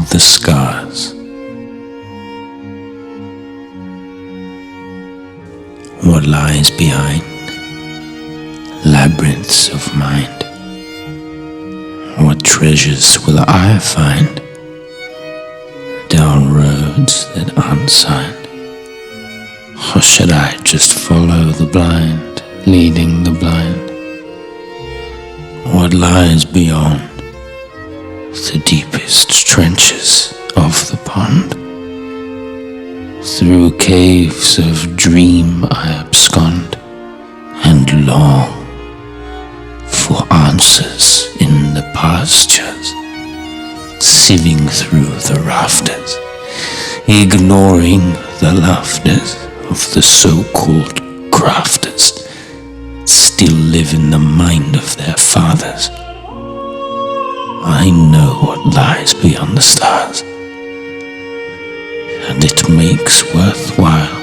of the scars. What lies behind labyrinths of mind? What treasures will I find down roads that aren't signed? Or should I just follow the blind, leading the blind? What lies beyond the deepest trenches of the pond? Through caves of dream I abscond and long for answers in the pastures, sieving through the rafters, ignoring the laughters of the so-called crafters, still live in the mind of their fathers. I know what lies beyond the stars, and it makes worthwhile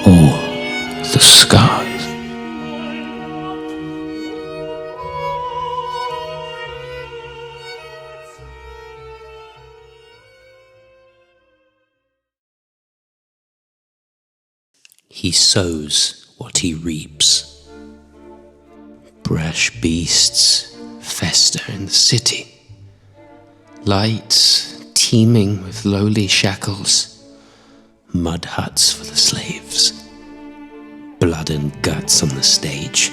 all the scars. He sows what he reaps. Brash beasts fester in the city, lights teeming with lowly shackles, mud huts for the slaves, blood and guts on the stage.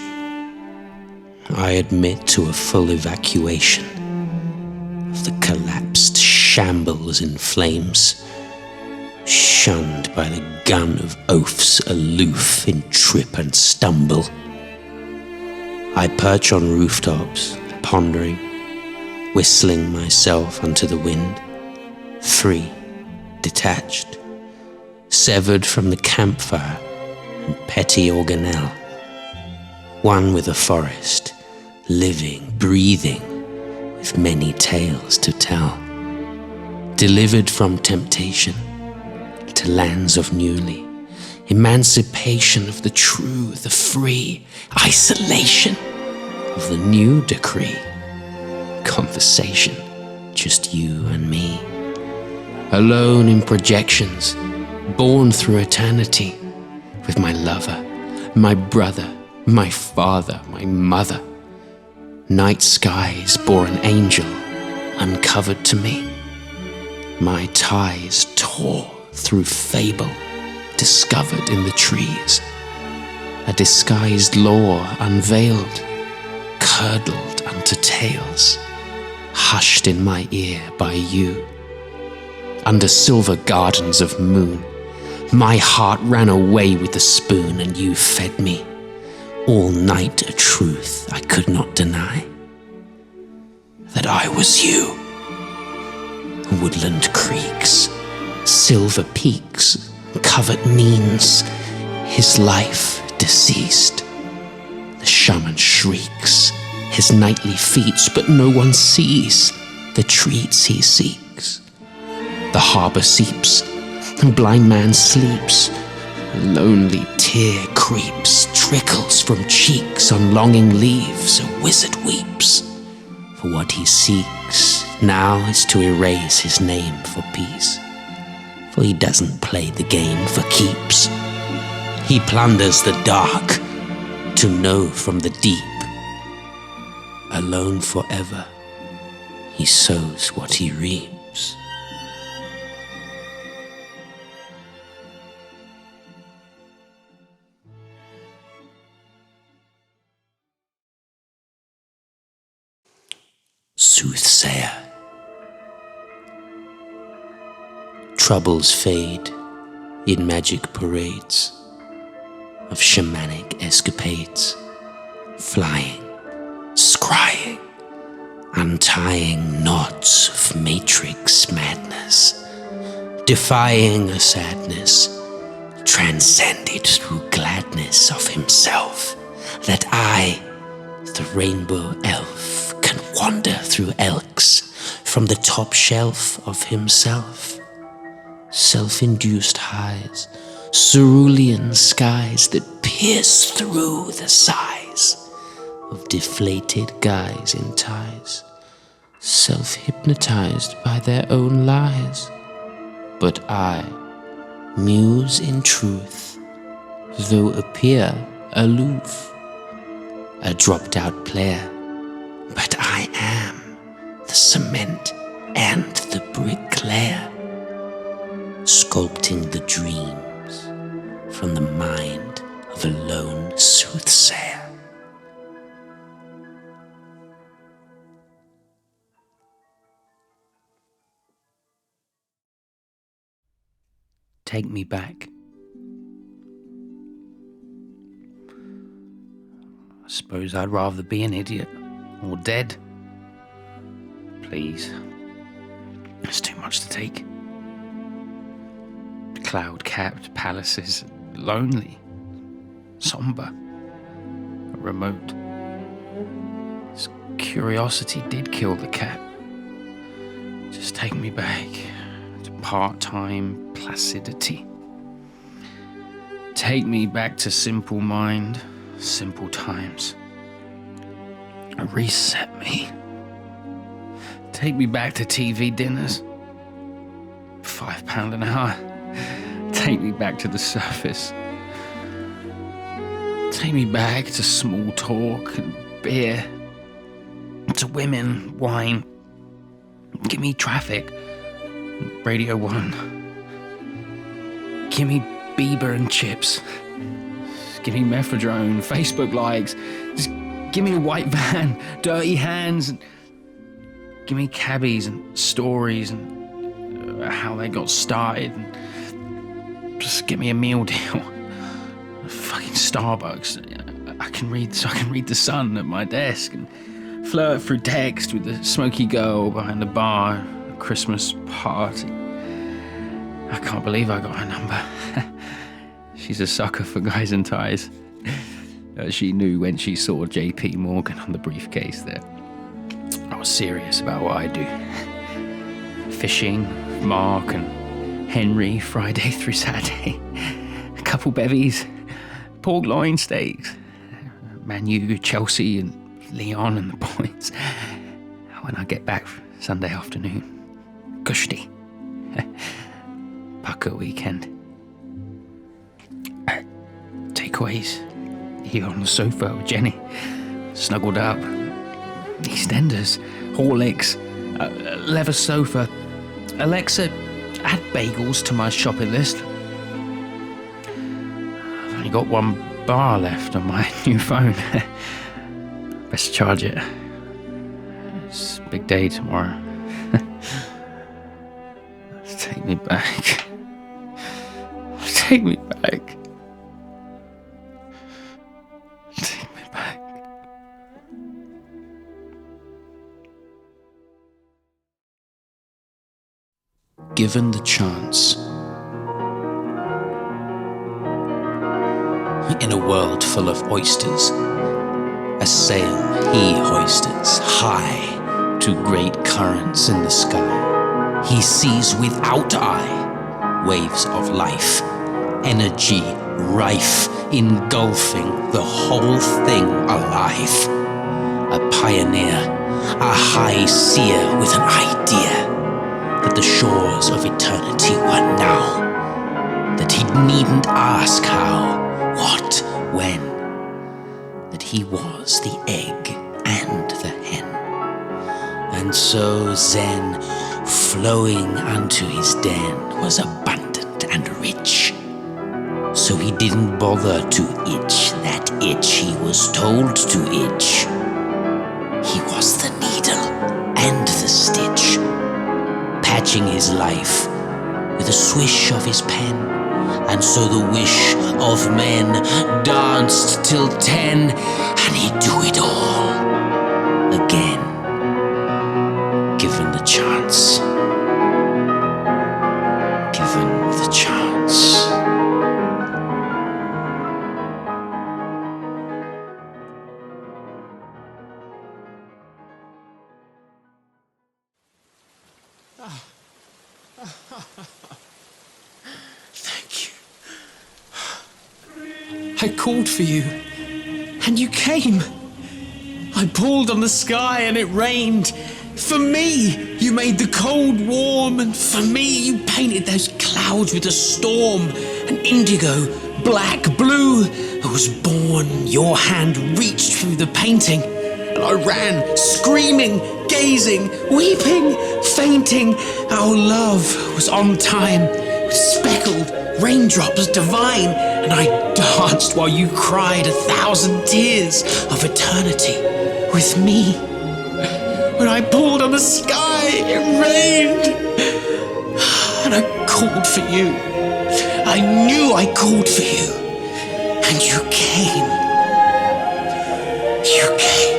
I admit to a full evacuation of the collapsed shambles in flames, shunned by the gun of oafs aloof in trip and stumble. I perch on rooftops, pondering, whistling myself unto the wind, free, detached, severed from the campfire and petty organelle, one with the forest, living, breathing, with many tales to tell, delivered from temptation to lands of newly, emancipation of the true, the free, isolation of the new decree, conversation, just you and me, alone in projections, born through eternity, with my lover, my brother, my father, my mother. Night skies bore an angel uncovered to me, my ties tore through fable, discovered in the trees, a disguised lore unveiled, curdled unto tales, hushed in my ear by you. Under silver gardens of moon, my heart ran away with the spoon, and you fed me all night a truth I could not deny, that I was you. Woodland creeks, silver peaks, covert means, his life deceased. The shaman shrieks his nightly feats, but no one sees the treats he seeks. The harbor seeps, and blind man sleeps. A lonely tear creeps, trickles from cheeks on longing leaves. A wizard weeps, for what he seeks now is to erase his name for peace. For he doesn't play the game for keeps. He plunders the dark to know from the deep. Alone forever, he sows what he reaps. Soothsayer. Troubles fade in magic parades of shamanic escapades, flying, scrying, untying knots of matrix madness, defying a sadness, transcended through gladness of himself, that I, the rainbow elf, can wander through elks from the top shelf of himself. Self-induced highs, cerulean skies that pierce through the sighs of deflated guys in ties, self-hypnotized by their own lies. But I, muse in truth, though appear aloof, a dropped-out player, but I am the cement and the bricklayer, sculpting the dreams from the mind of a lone soothsayer. Take me back. I suppose I'd rather be an idiot or dead. Please. It's too much to take. Cloud-capped palaces, lonely, somber, remote. This curiosity did kill the cat. Just take me back to part-time placidity. Take me back to simple mind, simple times. Reset me. Take me back to TV dinners. £5 an hour. Take me back to the surface. Take me back to small talk and beer. To women, wine. Give me traffic. Radio 1. Give me Bieber and chips. Give me mephedrone, Facebook likes. Just give me a white van, dirty hands, and give me cabbies and stories and how they got started. And just give me a meal deal. Fucking Starbucks. I can read The Sun at my desk and flirt through text with the smoky girl behind the bar at a Christmas party. I can't believe I got her number. She's a sucker for guys in ties. She knew when she saw JP Morgan on the briefcase that I was serious about what I do. Fishing, Mark and Henry, Friday through Saturday. A couple bevies, pork loin steaks. Man U, Chelsea and Leon and the boys. When I get back Sunday afternoon, Kushti. Pucker weekend. Takeaways. Here on the sofa with Jenny, snuggled up. EastEnders, Horlicks, leather sofa. Alexa, add bagels to my shopping list. I've only got one bar left on my new phone. Best charge it. It's a big day tomorrow. Take me back. Take me back. Take me back. Given the chance, in a world full of oysters, a sail he hoisters high to great currents in the sky. He sees without eye waves of life, energy rife, engulfing the whole thing alive. A pioneer, a high seer with an idea that the shores of eternity were now, that he needn't ask how, what, when, that he was the egg and the hen. And so Zen, flowing unto his den, was abundant and rich. So he didn't bother to itch that itch he was told to itch. He was the needle and the stitch, patching his life with a swish of his pen. And so the wish of men danced till 10, and he'd do it all again, given the chance. Given the chance. Thank you. I called for you, and you came. I pulled on the sky and it rained. For me, you made the cold warm, and for me, you painted those clouds with a storm. An indigo, black, blue. I was born, your hand reached through the painting, and I ran, screaming, gazing, weeping, fainting. Our love was on time, with speckled raindrops divine, and I danced while you cried 1,000 tears of eternity with me. When I pulled on the sky, it rained, and I called for you. I knew I called for you, and you came. You came.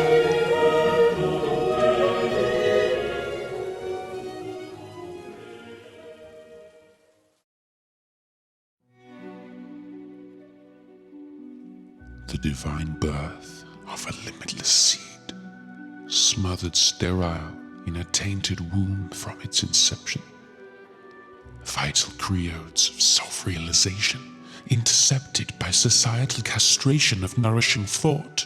The divine birth of a limitless seed, smothered sterile in a tainted womb from its inception. Vital creodes of self-realization intercepted by societal castration of nourishing thought.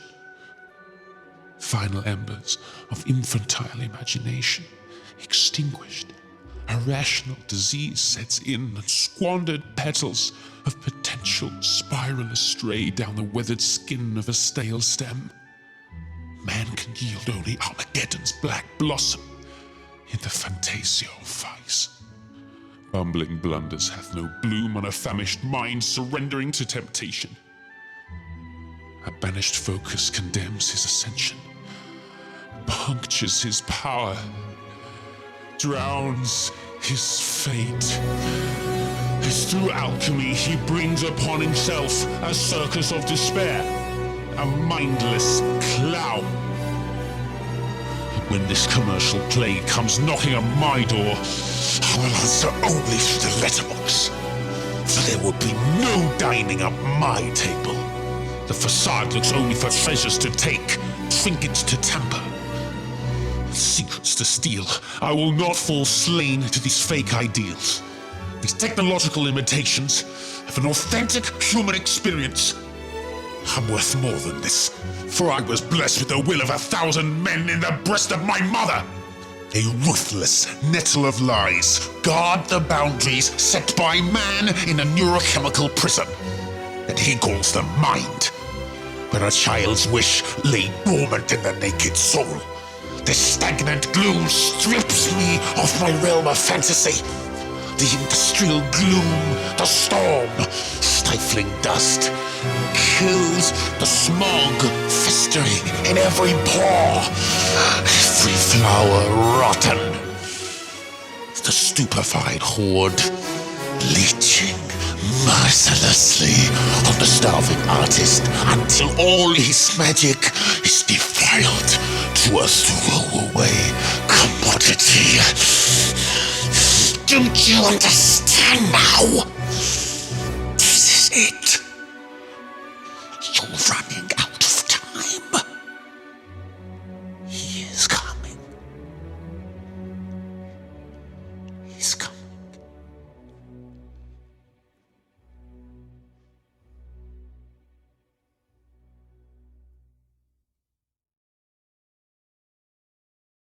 Final embers of infantile imagination extinguished. A rational disease sets in, and squandered petals of potential spiral astray down the weathered skin of a stale stem. Man can yield only Armageddon's black blossom in the fantasia of vice. Bumbling blunders hath no bloom on a famished mind surrendering to temptation. A banished focus condemns his ascension, punctures his power, drowns his fate. As through alchemy he brings upon himself a circus of despair, a mindless clown. When this commercial plague comes knocking at my door, I will answer only through the letterbox, for there will be no dining at my table. The facade looks only for treasures to take, trinkets to tamper, secrets to steal. I will not fall slain to these fake ideals. These technological imitations of an authentic human experience. I'm worth more than this, for I was blessed with the will of 1,000 men in the breast of my mother. A ruthless nettle of lies guard the boundaries set by man in a neurochemical prison, and he calls them mind, where a child's wish lay dormant in the naked soul. The stagnant gloom strips me of my realm of fantasy. The industrial gloom, the storm, stifling dust, kills the smog festering in every pore, every flower rotten. The stupefied horde leeching mercilessly on the starving artist until all his magic is defiled to a throwaway commodity. Don't you understand now? This is it. You're running